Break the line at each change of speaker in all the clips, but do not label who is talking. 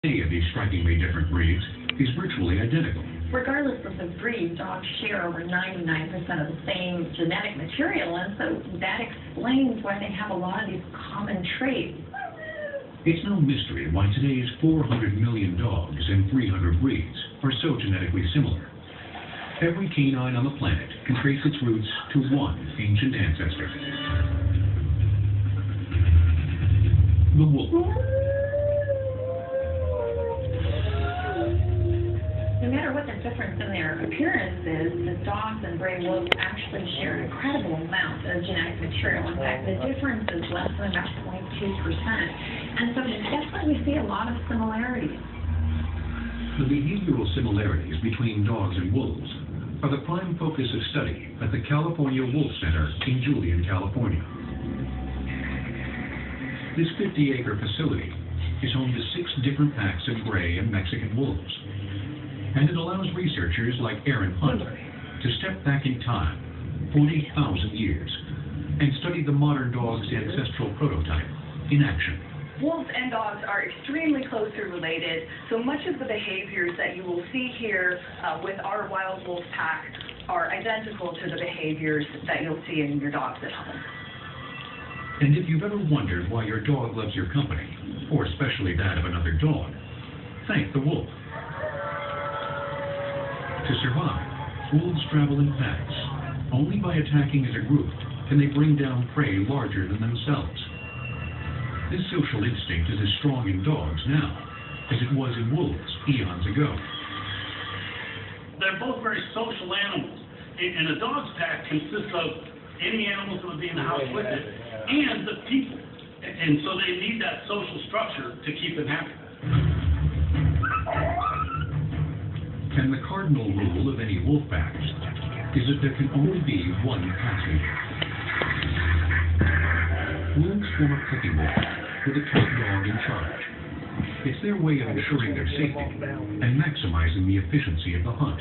DNA of these strikingly different breeds is virtually identical.
Regardless of the breed, dogs share over 99% of the same genetic material, and so that explains why they have a lot of these common traits.
It's no mystery why today's 400 million dogs and 300 breeds are so genetically similar. Every canine on the planet can trace its roots to one ancient ancestor. The wolf.
No matter what the difference in their appearance is, the dogs and gray wolves actually share an incredible amount of genetic material. In fact, the difference is less than about 0.2%. And so that's why we see a lot of similarities.
The behavioral similarities between dogs and wolves are the prime focus of study at the California Wolf Center in Julian, California. This 50-acre facility is home to 6 different packs of gray and Mexican wolves. And it allows researchers like Aaron Hunt to step back in time 40,000 years and study the modern dog's ancestral prototype in action.
Wolves and dogs are extremely closely related, so much of the behaviors that you will see here with our wild wolf pack are identical to the behaviors that you'll see in your dogs at home.
And if you've ever wondered why your dog loves your company, or especially that of another dog, thank the wolf. To survive, wolves travel in packs. Only by attacking as a group can they bring down prey larger than themselves. This social instinct is as strong in dogs now as it was in wolves eons ago.
They're both very social animals, and a dog's pack consists of any animals that would be in the house with it and the people, and so they need that social structure to keep them happy.
And the cardinal rule of any wolf pack is that there can only be one pack leader. Wolves form a pecking order with a top dog in charge. It's their way of ensuring their safety and maximizing the efficiency of the hunt.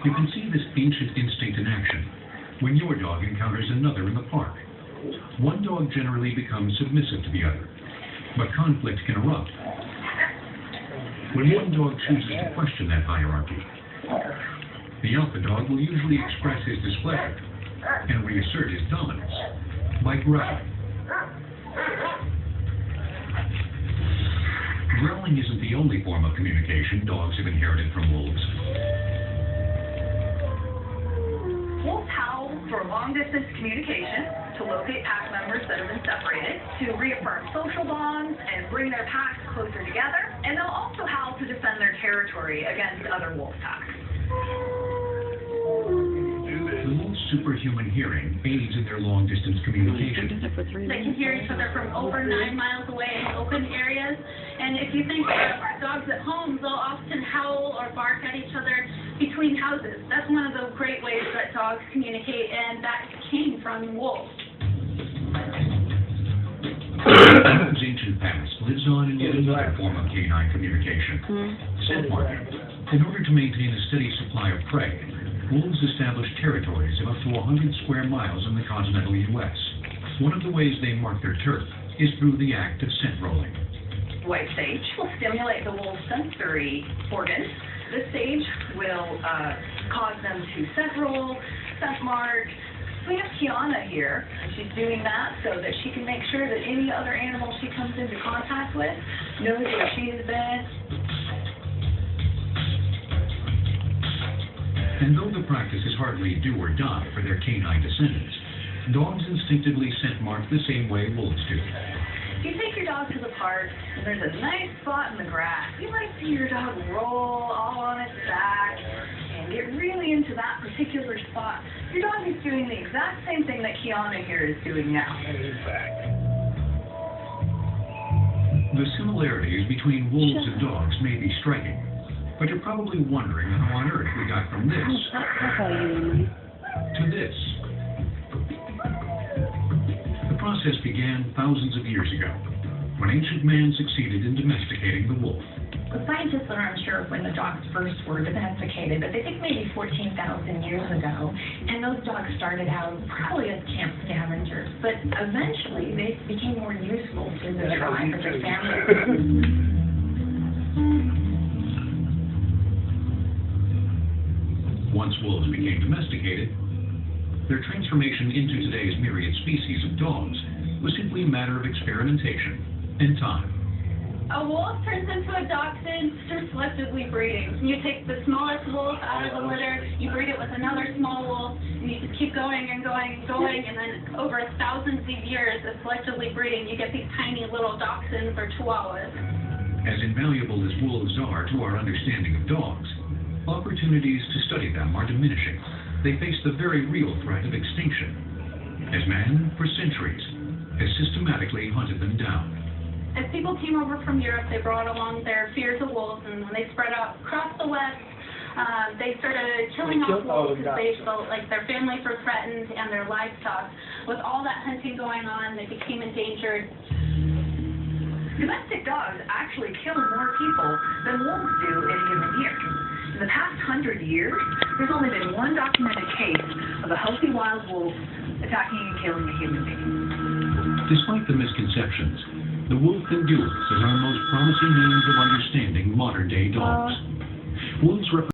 You can see this ancient instinct in action when your dog encounters another in the park. One dog generally becomes submissive to the other, but conflict can erupt. When one dog chooses to question that hierarchy, the alpha dog will usually express his displeasure and reassert his dominance by growling. Growling isn't the only form of communication dogs have inherited from wolves.
Wolves howl for long-distance communication, to locate pack members that have been separated, to reaffirm social bonds and bring their packs closer together, and they'll also howl to defend their territory against other wolf packs.
The wolf's superhuman hearing aids in their long-distance communication.
They can hear each other from over 9 miles away in open areas. And if you think of our dogs at home, they'll often howl or bark at each other between houses. That's one of the great ways that dogs communicate, and that came from wolves.
Wolves' ancient past lives on in yet another form of canine communication, scent marking. In order to maintain a steady supply of prey, wolves establish territories of up to 100 square miles in the continental U.S. One of the ways they mark their turf is through the act of scent rolling.
White sage will stimulate the wolf's sensory organs. This sage will cause them to scent roll, scent mark. We have Kiana here, and she's doing that so that she can make sure that any other animal she comes into contact with knows where she has been.
And though the practice is hardly do or die for their canine descendants, dogs instinctively scent mark the same way wolves do.
If you take your dog to the park and there's a nice spot in the grass, you might see your dog roll all on its back and get really into that particular spot. Your dog is doing the exact same thing that Kiana here is doing now.
The similarities between wolves and dogs may be striking, but you're probably wondering how on earth we got from this to this. The process began thousands of years ago, when ancient man succeeded in domesticating the wolf.
The scientists are unsure of when the dogs first were domesticated, but they think maybe 14,000 years ago. And those dogs started out probably as camp scavengers, but eventually they became more useful to the tribe or their family.
wolves became domesticated, their transformation into today's myriad species of dogs was simply a matter of experimentation and time.
A wolf turns into a dachshund through selectively breeding. You take the smallest wolf out of the litter, you breed it with another small wolf, and you just keep going and going and going, and then over thousands of years of selectively breeding, you get these tiny little dachshunds or chihuahuas.
As invaluable as wolves are to our understanding of dogs, opportunities to study them are diminishing. They face the very real threat of extinction, as man, for centuries, has systematically hunted them down.
As people came over from Europe, they brought along their fears of wolves, and when they spread out across the West, they started killing off wolves because they felt like their families were threatened and their livestock. With all that hunting going on, they became endangered.
Domestic dogs actually kill more people than wolves do in a given year. In the past 100 years, there's only been one documented case of a healthy wild wolf attacking and killing a human being.
Despite the misconceptions, the wolf endures as our most promising means of understanding modern-day dogs. Wolves represent